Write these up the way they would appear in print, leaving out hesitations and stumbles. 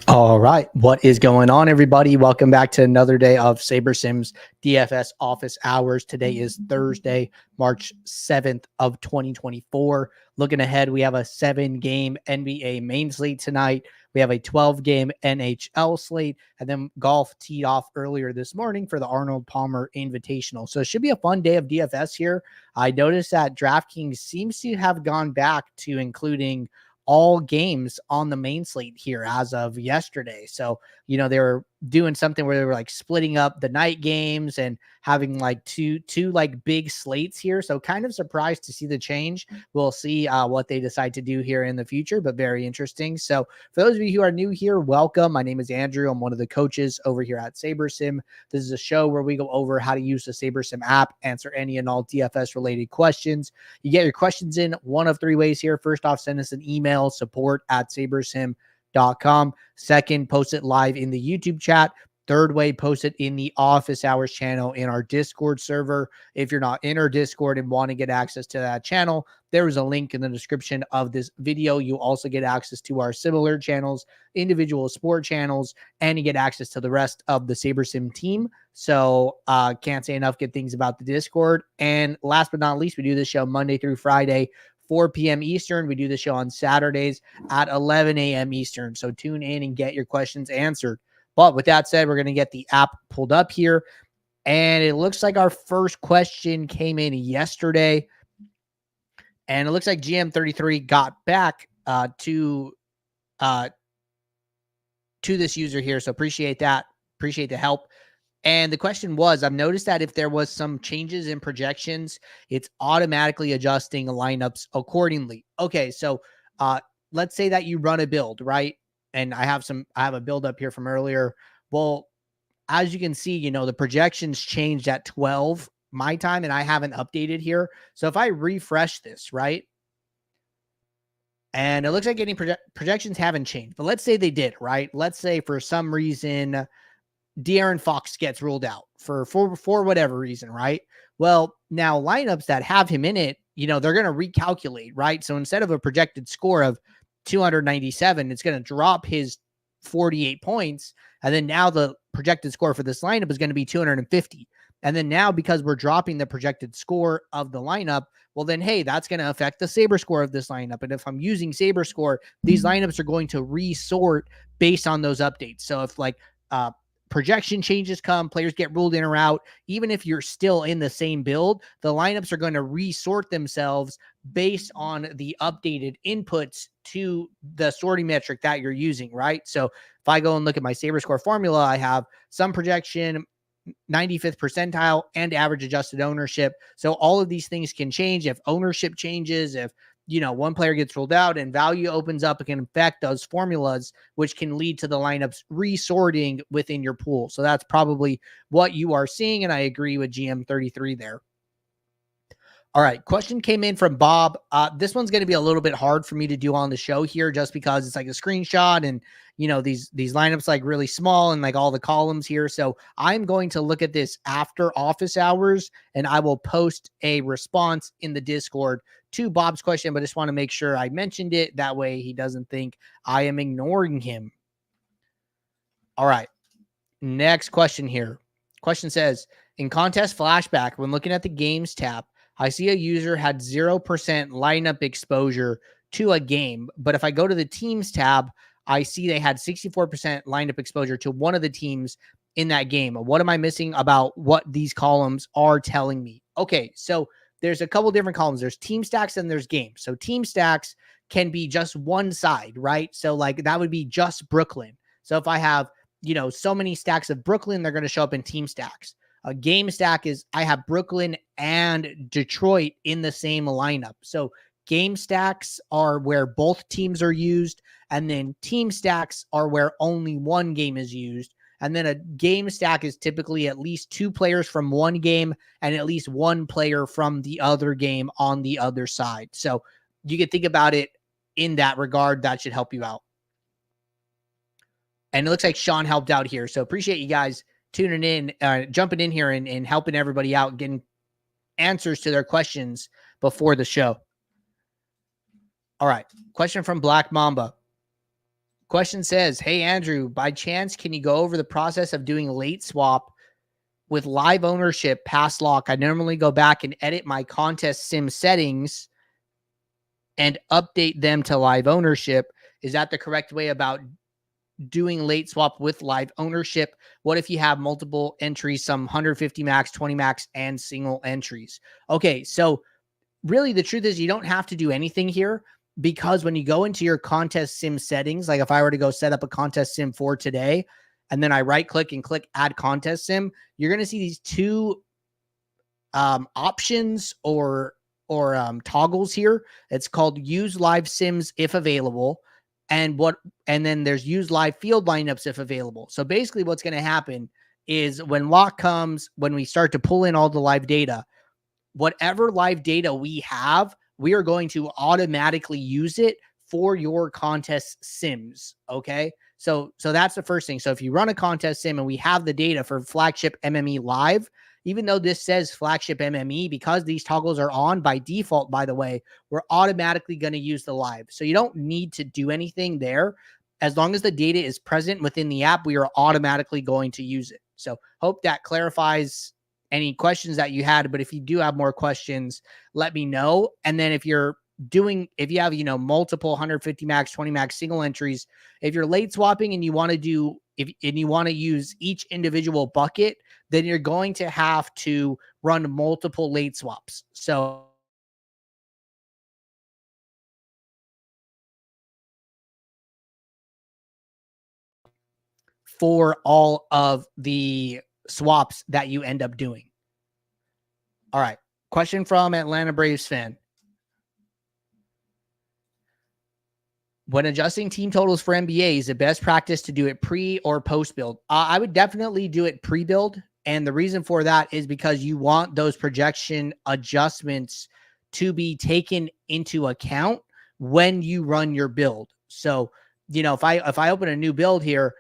All right. What is going on, everybody? Welcome back to another day of SaberSim's DFS office hours. Today is Thursday, March 7th of 2024. Looking ahead, we have a 7-game NBA main slate tonight. We have a 12-game NHL slate, and then golf teed off earlier this morning for the Arnold Palmer Invitational. So it should be a fun day of DFS here. I noticed that DraftKings seems to have gone back to including all games on the main slate here as of yesterday. So, they were doing something where they were like splitting up the night games and having like two like big slates here. So kind of surprised to see the change. We'll see what they decide to do here in the future, but very interesting. So for those of you who are new here, welcome. My name is Andrew. I'm one of the coaches over here at SaberSim. This is a show where we go over how to use the SaberSim app, answer any and all DFS related questions. You get your questions in one of three ways here. First off, send us an email, support@sabersim.com. Second, post it live in the YouTube chat. Third way, post it in the office hours channel in our Discord server. If you're not in our Discord and want to get access to that channel, there is a link in the description of this video. You also get access to our similar channels, individual sport channels, and you get access to the rest of the SaberSim team. So can't say enough good things about the Discord. And last but not least, we do this show Monday through Friday, 4 p.m. Eastern. We do the show on Saturdays at 11 a.m. Eastern. So tune in and get your questions answered. But with that said, we're going to get the app pulled up here. And it looks like our first question came in yesterday. And it looks like GM33 got back to this user here. So appreciate that. Appreciate the help. And the question was, I've noticed that if there was some changes in projections, it's automatically adjusting lineups accordingly. Okay, so let's say that you run a build, right? And I have a build up here from earlier. Well, as you can see, the projections changed at 12 my time, and I haven't updated here. So if I refresh this, right? And it looks like any projections haven't changed, but let's say they did, right? Let's say for some reason, De'Aaron Fox gets ruled out for whatever reason, right? Well, now lineups that have him in it, they're going to recalculate, right? So instead of a projected score of 297, it's going to drop his 48 points. And then now the projected score for this lineup is going to be 250. And then now, because we're dropping the projected score of the lineup, well, then, hey, that's going to affect the Saber score of this lineup. And if I'm using Saber score, these lineups are going to resort based on those updates. So if projection changes come, players get ruled in or out, even if you're still in the same build, the lineups are going to resort themselves based on the updated inputs to the sorting metric that you're using, right? So if I go and look at my Saber score formula, I have some projection, 95th percentile, and average adjusted ownership. So all of these things can change if ownership changes, if one player gets ruled out and value opens up, it can affect those formulas, which can lead to the lineups resorting within your pool. So that's probably what you are seeing. And I agree with GM33 there. All right. Question came in from Bob. This one's going to be a little bit hard for me to do on the show here just because it's like a screenshot and, these lineups like really small and like all the columns here. So I'm going to look at this after office hours and I will post a response in the Discord to Bob's question, but I just want to make sure I mentioned it. That way he doesn't think I am ignoring him. All right. Next question here. Question says, in contest flashback, when looking at the games tab, I see a user had 0% lineup exposure to a game. But if I go to the teams tab, I see they had 64% lineup exposure to one of the teams in that game. What am I missing about what these columns are telling me? Okay, so there's a couple different columns. There's team stacks and there's games. So team stacks can be just one side, right? So like that would be just Brooklyn. So if I have, so many stacks of Brooklyn, they're going to show up in team stacks. A game stack is I have Brooklyn and Detroit in the same lineup. So game stacks are where both teams are used. And then team stacks are where only one game is used. And then a game stack is typically at least two players from one game and at least one player from the other game on the other side. So you can think about it in that regard. That should help you out. And it looks like Sean helped out here. So appreciate you guys tuning in, jumping in here and helping everybody out, getting answers to their questions before the show. All right. Question from Black Mamba. Question says, hey, Andrew, by chance, can you go over the process of doing late swap with live ownership past lock? I normally go back and edit my contest sim settings and update them to live ownership. Is that the correct way about doing late swap with live ownership? What if you have multiple entries, some 150 max, 20 max, and single entries? Okay, so really the truth is you don't have to do anything here, because when you go into your contest sim settings, like if I were to go set up a contest sim for today, and then I right click and click add contest sim, you're going to see these two options or toggles here. It's called use live sims if available, and then there's use live field lineups if available. So basically what's going to happen is when lock comes, when we start to pull in all the live data, whatever live data we have, we are going to automatically use it for your contest sims. Okay. So that's the first thing. So if you run a contest sim and we have the data for flagship MME live, even though this says flagship MME, because these toggles are on by default, by the way, we're automatically going to use the live. So you don't need to do anything there. As long as the data is present within the app, we are automatically going to use it. So hope that clarifies any questions that you had. But if you do have more questions, let me know. And then if you have, multiple 150 max, 20 max single entries, if you're late swapping and you want to use each individual bucket, then you're going to have to run multiple late swaps. So for all of the swaps that you end up doing. All right. Question from Atlanta Braves fan. When adjusting team totals for NBA, is it best practice to do it pre or post build? I would definitely do it pre build. And the reason for that is because you want those projection adjustments to be taken into account when you run your build. So, if I open a new build here,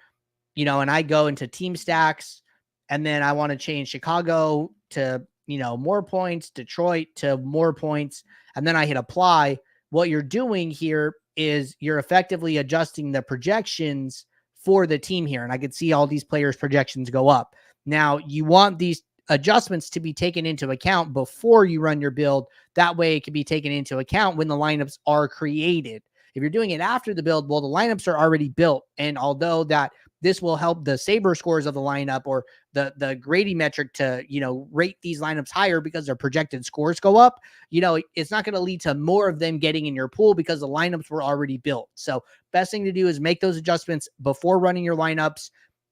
and I go into team stacks, and then I want to change Chicago to, more points, Detroit to more points, and then I hit apply, what you're doing here is you're effectively adjusting the projections for the team here. And I could see all these players' projections go up. Now, you want these adjustments to be taken into account before you run your build. That way it can be taken into account when the lineups are created. If you're doing it after the build, well, the lineups are already built. And although that this will help the saber scores of the lineup or the Grady metric to, rate these lineups higher because their projected scores go up, it's not going to lead to more of them getting in your pool because the lineups were already built. So best thing to do is make those adjustments before running your lineups,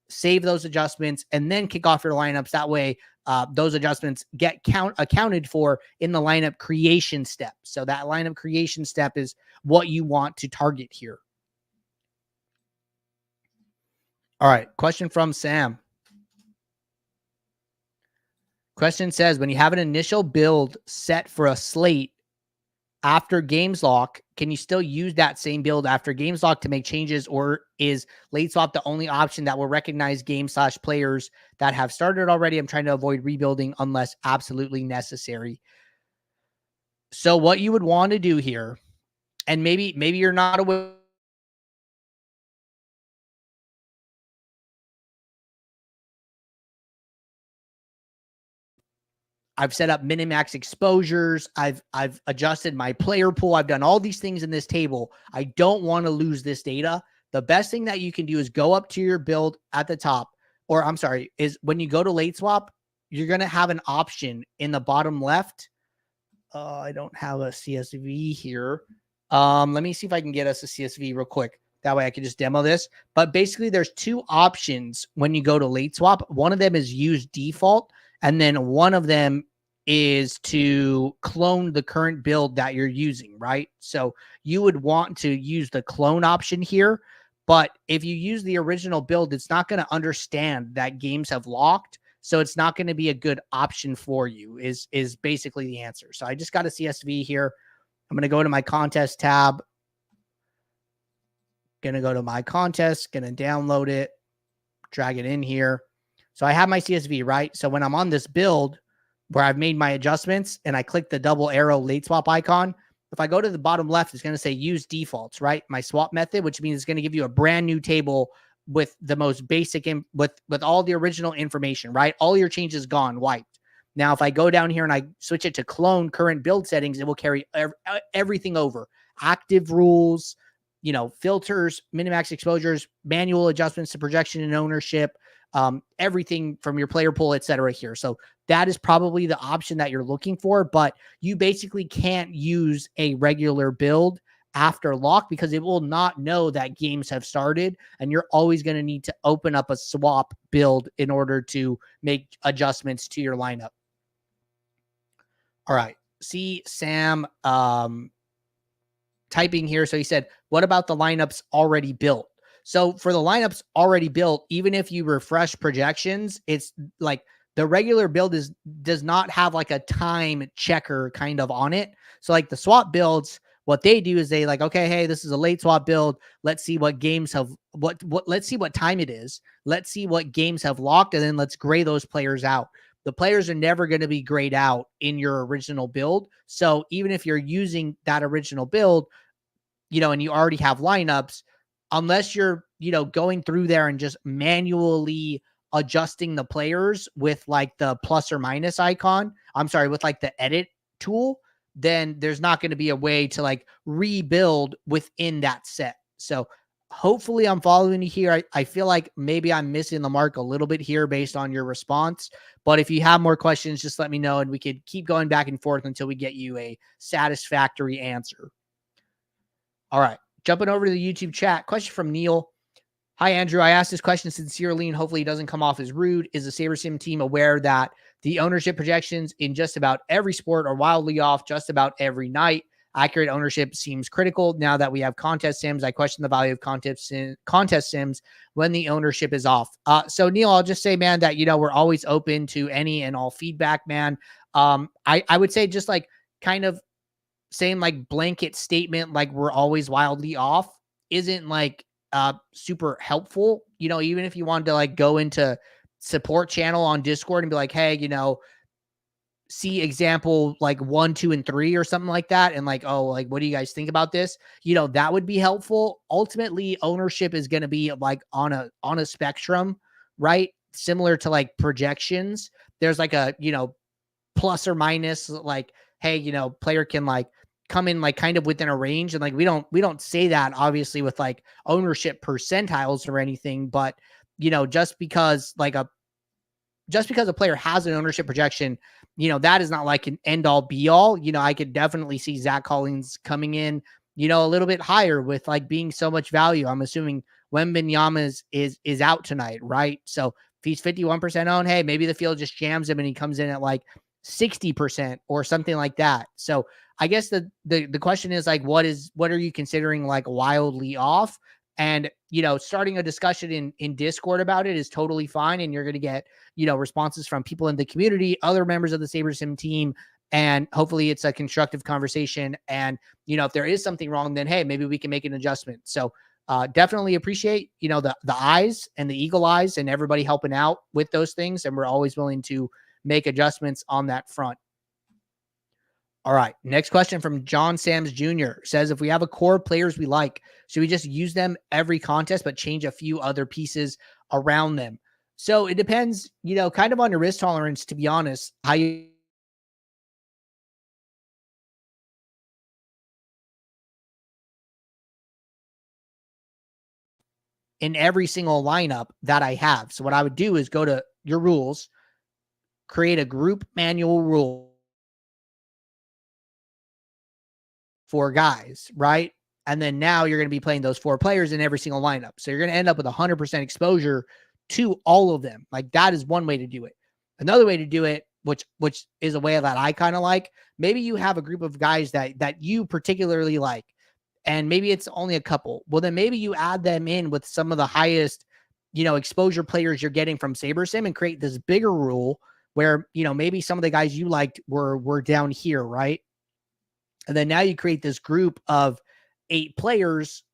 save those adjustments, and then kick off your lineups. That way, those adjustments get accounted for in the lineup creation step. So that lineup creation step is what you want to target here. All right. Question from Sam. Question says, when you have an initial build set for a slate after games lock, can you still use that same build after games lock to make changes, or is late swap the only option that will recognize game/players that have started already? I'm trying to avoid rebuilding unless absolutely necessary. So what you would want to do here, and maybe you're not aware, I've set up minimax exposures. I've adjusted my player pool. I've done all these things in this table. I don't want to lose this data. The best thing that you can do is go up to your build at the top, or I'm sorry, is when you go to late swap, you're going to have an option in the bottom left. I don't have a CSV here. Let me see if I can get us a CSV real quick. That way I can just demo this. But basically there's two options when you go to late swap. One of them is use default. And then one of them is to clone the current build that you're using, right? So you would want to use the clone option here. But if you use the original build, it's not going to understand that games have locked. So it's not going to be a good option for you is basically the answer. So I just got a CSV here. I'm going to go to my contest tab. Going to go to my contest, going to download it, drag it in here. So I have my CSV, right? So when I'm on this build where I've made my adjustments and I click the double arrow late swap icon, if I go to the bottom left, it's going to say use defaults, right? My swap method, which means it's going to give you a brand new table with the most basic, with all the original information, right? All your changes gone, wiped. Now, if I go down here and I switch it to clone current build settings, it will carry everything over. Active rules, filters, minimax exposures, manual adjustments to projection and ownership, everything from your player pool, etc. here. So that is probably the option that you're looking for, but you basically can't use a regular build after lock because it will not know that games have started, and you're always going to need to open up a swap build in order to make adjustments to your lineup. All right. See Sam typing here. So he said, what about the lineups already built? So for the lineups already built, even if you refresh projections, it's like the regular build does not have like a time checker kind of on it. So like the swap builds, what they do is they like, okay, hey, this is a late swap build. Let's see what games have let's see what time it is. Let's see what games have locked, and then let's gray those players out. The players are never going to be grayed out in your original build. So even if you're using that original build, and you already have lineups, unless you're, going through there and just manually adjusting the players with like the plus or minus icon, with like the edit tool, then there's not going to be a way to like rebuild within that set. So hopefully I'm following you here. I feel like maybe I'm missing the mark a little bit here based on your response. But if you have more questions, just let me know and we could keep going back and forth until we get you a satisfactory answer. All right. Jumping over to the YouTube chat. Question from Neil. Hi, Andrew. I asked this question sincerely and hopefully it doesn't come off as rude. Is the SaberSim team aware that the ownership projections in just about every sport are wildly off just about every night? Accurate ownership seems critical. Now that we have contest sims, I question the value of contest sims when the ownership is off. So Neil, I'll just say, man, that, we're always open to any and all feedback, man. I would say just like kind of saying like blanket statement, like we're always wildly off isn't like super helpful. Even if you wanted to like go into support channel on Discord and be like, hey, see example like 1, 2, and 3 or something like that. And like, oh, like, what do you guys think about this? That would be helpful. Ultimately, ownership is going to be like on a spectrum, right? Similar to like projections. There's like a, plus or minus, like, hey, player can like come in like kind of within a range. And like, we don't say that obviously with like ownership percentiles or anything, but just because a player has an ownership projection, that is not like an end all be all. I could definitely see Zach Collins coming in, a little bit higher with like being so much value. I'm assuming Wembanyama is out tonight, right? So if he's 51% owned, hey, maybe the field just jams him and he comes in at like 60% or something like that. So I guess the question is like, what are you considering like wildly off? And, starting a discussion in Discord about it is totally fine. And you're going to get, responses from people in the community, other members of the SaberSim team. And hopefully it's a constructive conversation. And, if there is something wrong, then, hey, maybe we can make an adjustment. So definitely appreciate, the eyes and the eagle eyes and everybody helping out with those things. And we're always willing to make adjustments on that front. All right. Next question from John Sams Jr. says, if we have a core of players we like, should we just use them every contest, but change a few other pieces around them? So it depends, kind of on your risk tolerance, to be honest, how you in every single lineup that I have. So what I would do is go to your rules, create a group manual rule for guys, right? And then now you're going to be playing those 4 players in every single lineup. So you're going to end up with 100% exposure to all of them. Like that is one way to do it. Another way to do it, which is a way that I kind of like, maybe you have a group of guys that you particularly like, and maybe it's only a couple. Well, then maybe you add them in with some of the highest, exposure players you're getting from SaberSim and create this bigger rule where, maybe some of the guys you liked were down here, right? And then now you create this group of 8 players,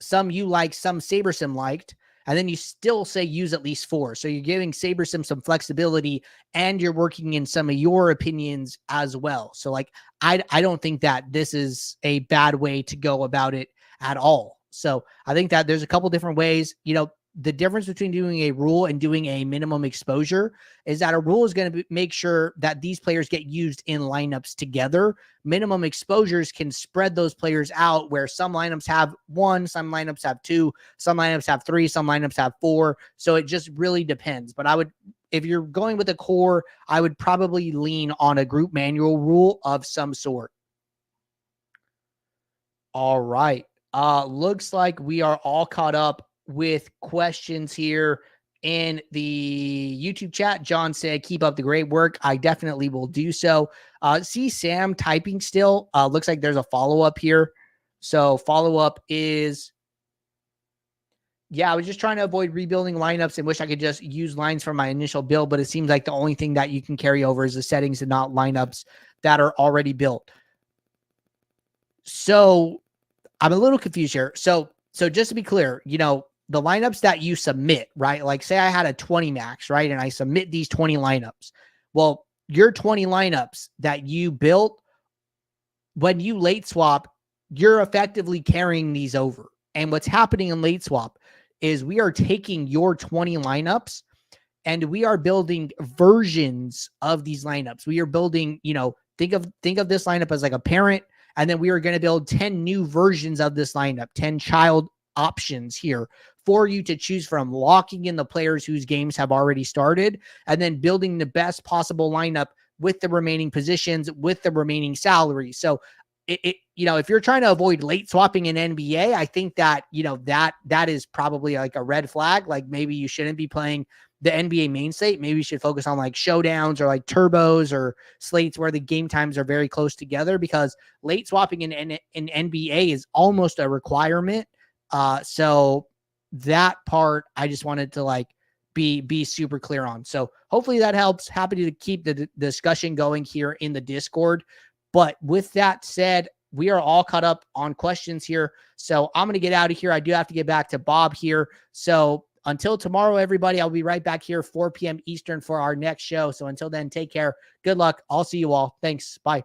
some you like, some SaberSim liked, And then you still say use at least 4. So you're giving SaberSim some flexibility, and you're working in some of your opinions as well. So like, I don't think that this is a bad way to go about it at all. So I think that there's a couple different ways. The difference between doing a rule and doing a minimum exposure is that a rule is going to make sure that these players get used in lineups together. Minimum exposures can spread those players out, where some lineups have 1, some lineups have 2, some lineups have 3, some lineups have 4. So it just really depends. But if you're going with a core, I would probably lean on a group manual rule of some sort. All right. Looks like we are all caught up with questions here in the YouTube chat. John said, keep up the great work. I definitely will do so. See Sam typing still. Looks like there's a follow-up here. So follow-up is, yeah, I was just trying to avoid rebuilding lineups and wish I could just use lines from my initial build, but it seems like the only thing that you can carry over is the settings and not lineups that are already built. So I'm a little confused here. So just to be clear, the lineups that you submit, right? Like say I had a 20 max, right? And I submit these 20 lineups. Well, your 20 lineups that you built, when you late swap, you're effectively carrying these over. And what's happening in late swap is we are taking your 20 lineups and we are building versions of these lineups. We are building, think of this lineup as like a parent, and then we are going to build 10 new versions of this lineup, 10 child options here for you to choose from, locking in the players whose games have already started, and then building the best possible lineup with the remaining positions, with the remaining salaries. So if you're trying to avoid late swapping in NBA, I think that, that is probably like a red flag. Like maybe you shouldn't be playing the NBA main slate. Maybe you should focus on like showdowns or like turbos or slates where the game times are very close together, because late swapping in NBA is almost a requirement. So that part I just wanted to like be super clear on. So hopefully that helps. Happy to keep the discussion going here in the Discord. But with that said, we are all caught up on questions here. So I'm going to get out of here. I do have to get back to Bob here. So until tomorrow, everybody, I'll be right back here, 4 p.m. Eastern for our next show. So until then, take care. Good luck. I'll see you all. Thanks. Bye.